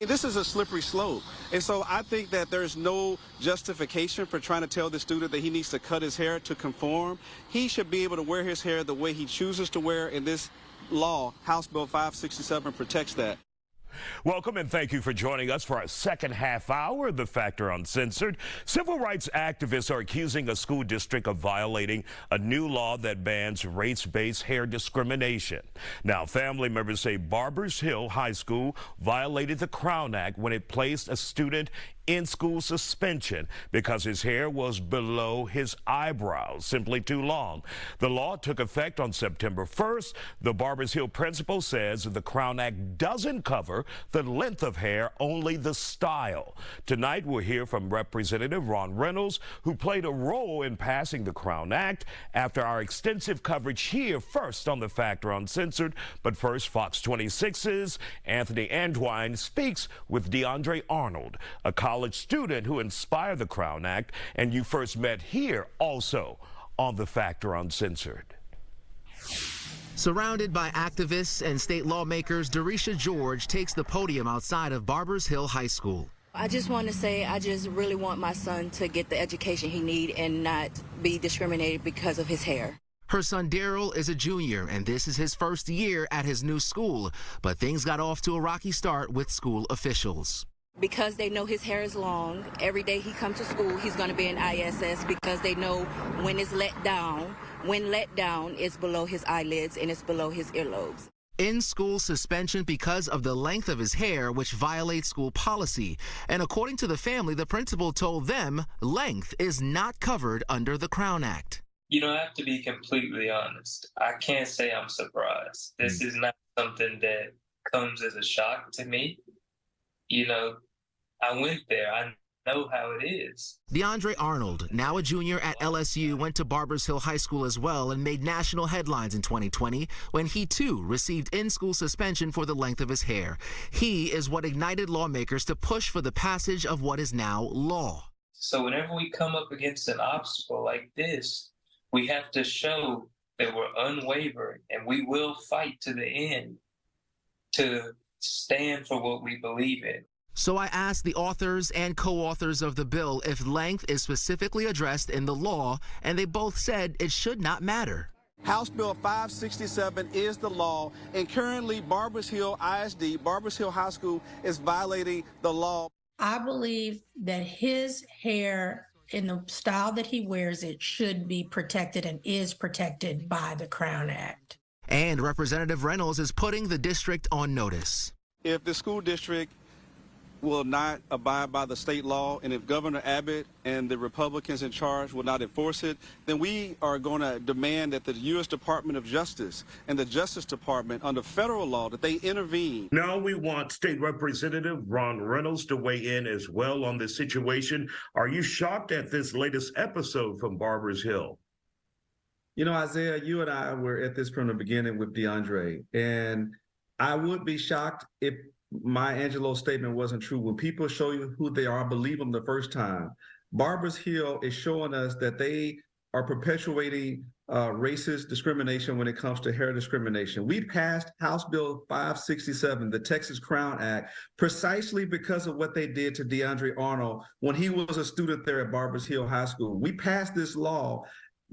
This is a slippery slope. And so I think that there's no justification for trying to tell the student that he needs to cut his hair to conform. He should be able to wear his hair the way he chooses to wear, and this law, House Bill 567, protects that. Welcome and thank you for joining us for our second half hour of The Factor Uncensored. Civil rights activists are accusing a school district of violating a new law that bans race-based hair discrimination. Now, family members say Barbers Hill High School violated the Crown Act when it placed a student in school suspension because his hair was below his eyebrows, simply too long. The law took effect on September 1st. The Barbers Hill principal says the Crown Act doesn't cover the length of hair, only the style. Tonight we'll hear from Representative Ron Reynolds, who played a role in passing the Crown Act, after our extensive coverage here first on The Factor Uncensored. But first, Fox 26's Anthony Andwine speaks with DeAndre Arnold, a college student who inspired the Crown Act, and you first met here also on The Factor Uncensored. Surrounded by activists and state lawmakers, Darisha George takes the podium outside of Barbers Hill High School. I just want to say I just really want my son to get the education he needs and not be discriminated because of his hair. Her son Daryl is a junior, and this is his first year at his new school, but things got off to a rocky start with school officials. Because they know his hair is long, every day he comes to school, he's going to be in ISS because they know when it's let down, it's below his eyelids and it's below his earlobes. In-school suspension because of the length of his hair, which violates school policy. And according to the family, the principal told them length is not covered under the Crown Act. You know, I have to be completely honest. I can't say I'm surprised. This is not something that comes as a shock to me. You know, I went there. I know how it is. DeAndre Arnold, now a junior at LSU, went to Barbers Hill High School as well and made national headlines in 2020 when he, too, received in-school suspension for the length of his hair. He is what ignited lawmakers to push for the passage of what is now law. So whenever we come up against an obstacle like this, we have to show that we're unwavering and we will fight to the end to stand for what we believe in. So I asked the authors and co-authors of the bill if length is specifically addressed in the law, and they both said it should not matter. House Bill 567 is the law, and currently Barbers Hill ISD, Barbers Hill High School, is violating the law. I believe that his hair, in the style that he wears it, should be protected and is protected by the Crown Act. And Representative Reynolds is putting the district on notice. If the school district will not abide by the state law, and if Governor Abbott and the Republicans in charge will not enforce it, then we are going to demand that the U.S. Department of Justice and the Justice Department, under federal law, that they intervene. Now we want State Representative Ron Reynolds to weigh in as well on this situation. Are you shocked at this latest episode from Barbers Hill? You know, Isaiah, you and I were at this from the beginning with DeAndre, and I would be shocked if my Angelo statement wasn't true. When people show you who they are, believe them the first time. Barbers Hill is showing us that they are perpetuating racist discrimination when it comes to hair discrimination. We passed House Bill 567, the Texas Crown Act, precisely because of what they did to DeAndre Arnold when he was a student there at Barbers Hill High School. We passed this law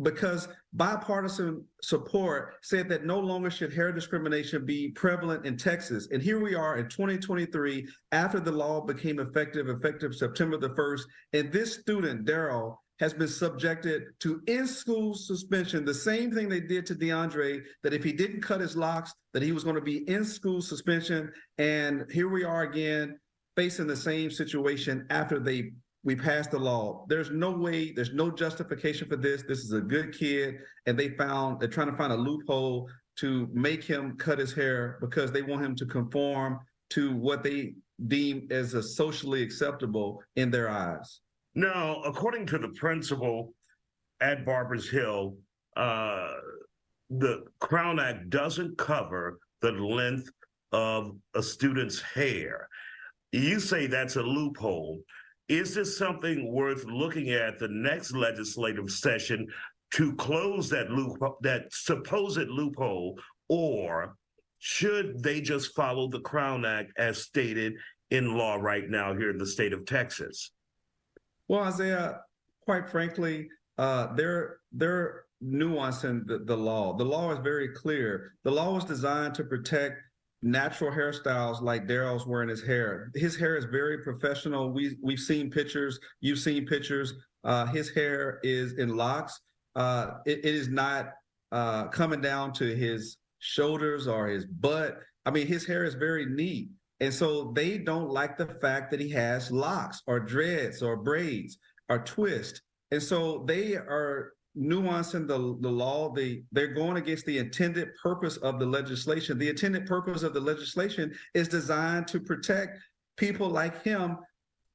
because bipartisan support said that no longer should hair discrimination be prevalent in Texas. And here we are in 2023, after the law became effective September the 1st, and this student, Daryl, has been subjected to in-school suspension, the same thing they did to DeAndre, that if he didn't cut his locks, that he was going to be in-school suspension. And here we are again, facing the same situation after we passed the law. There's no way, there's no justification for this. This is a good kid, and they're trying to find a loophole to make him cut his hair because they want him to conform to what they deem as a socially acceptable in their eyes. Now, according to the principal at Barbers Hill, the Crown Act doesn't cover the length of a student's hair. You say that's a loophole. Is this something worth looking at the next legislative session to close that loophole, that supposed loophole, or should they just follow the Crown Act as stated in law right now here in the state of Texas? Well, Isaiah, quite frankly, they're nuancing the law. The law is very clear. The law was designed to protect natural hairstyles like Daryl's wearing his hair. His hair is very professional. We've seen pictures. You've seen pictures. His hair is in locks. It is not coming down to his shoulders or his butt. I mean, his hair is very neat. And so they don't like the fact that he has locks or dreads or braids or twists. And so they are nuancing the law. They're going against the intended purpose of the legislation. The intended purpose of the legislation is designed to protect people like him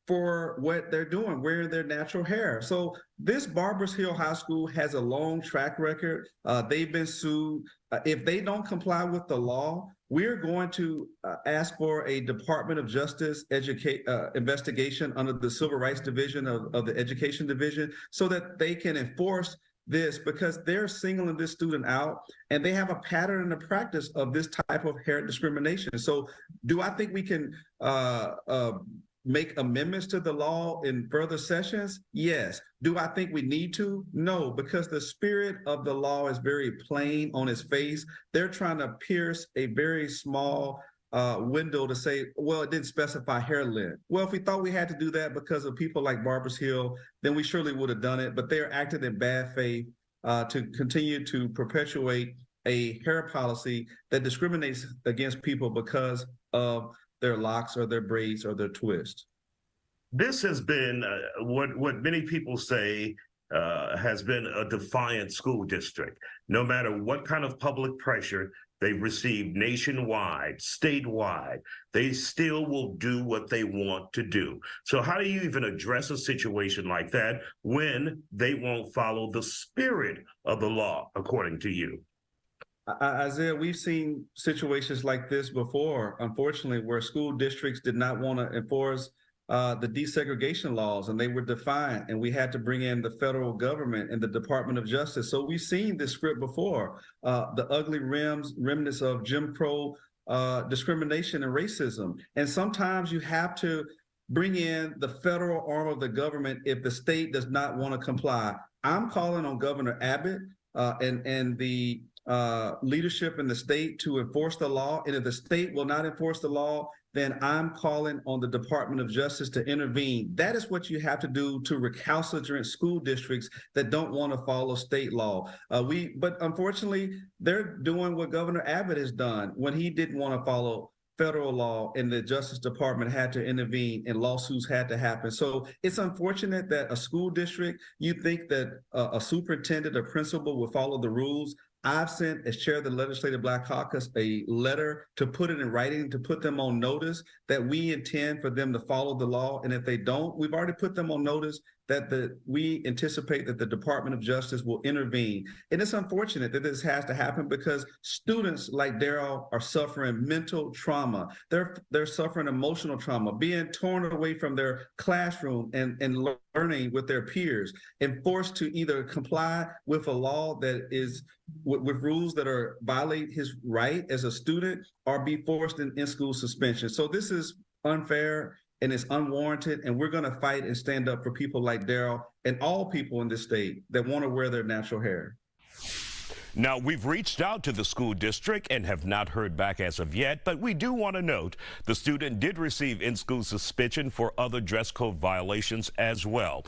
for what they're doing, wearing their natural hair. So this Barbers Hill High School has a long track record. They've been sued. If they don't comply with the law, we're going to ask for a Department of Justice investigation under the Civil Rights Division of the Education Division so that they can enforce this, because they're singling this student out and they have a pattern and a practice of this type of hair discrimination. So do I think we can make amendments to the law in further sessions? Yes. Do I think we need to? No, because the spirit of the law is very plain on its face. They're trying to pierce a very small window to say, well, it didn't specify hair length. Well, if we thought we had to do that because of people like Barbers Hill, then we surely would have done it. But they're acting in bad faith to continue to perpetuate a hair policy that discriminates against people because of their locks or their braids or their twists. This has been what many people say has been a defiant school district. No matter what kind of public pressure they've received nationwide, statewide, they still will do what they want to do. So how do you even address a situation like that when they won't follow the spirit of the law, according to you? Isaiah, we've seen situations like this before, unfortunately, where school districts did not want to enforce the desegregation laws, and they were defiant, and we had to bring in the federal government and the Department of Justice. So we've seen this script before, the ugly remnants of Jim Crow discrimination and racism. And sometimes you have to bring in the federal arm of the government if the state does not want to comply. I'm calling on Governor Abbott and the leadership in the state to enforce the law. And if the state will not enforce the law, then I'm calling on the Department of Justice to intervene. That is what you have to do to recalcitrant school districts that don't want to follow state law. But unfortunately, they're doing what Governor Abbott has done when he didn't want to follow federal law, and the Justice Department had to intervene and lawsuits had to happen. So it's unfortunate that a school district, you think that a superintendent or principal will follow the rules. I've sent, as chair of the Legislative Black Caucus, a letter to put it in writing, to put them on notice that we intend for them to follow the law. And if they don't, we've already put them on notice that we anticipate that the Department of Justice will intervene. And it's unfortunate that this has to happen because students like Daryl are suffering mental trauma. They're suffering emotional trauma, being torn away from their classroom and learning with their peers, and forced to either comply with a law that is with rules that are violate his right as a student, or be forced in school suspension. So this is unfair and it's unwarranted, and we're going to fight and stand up for people like Daryl and all people in this state that want to wear their natural hair. Now, we've reached out to the school district and have not heard back as of yet, but we do want to note the student did receive in-school suspension for other dress code violations as well.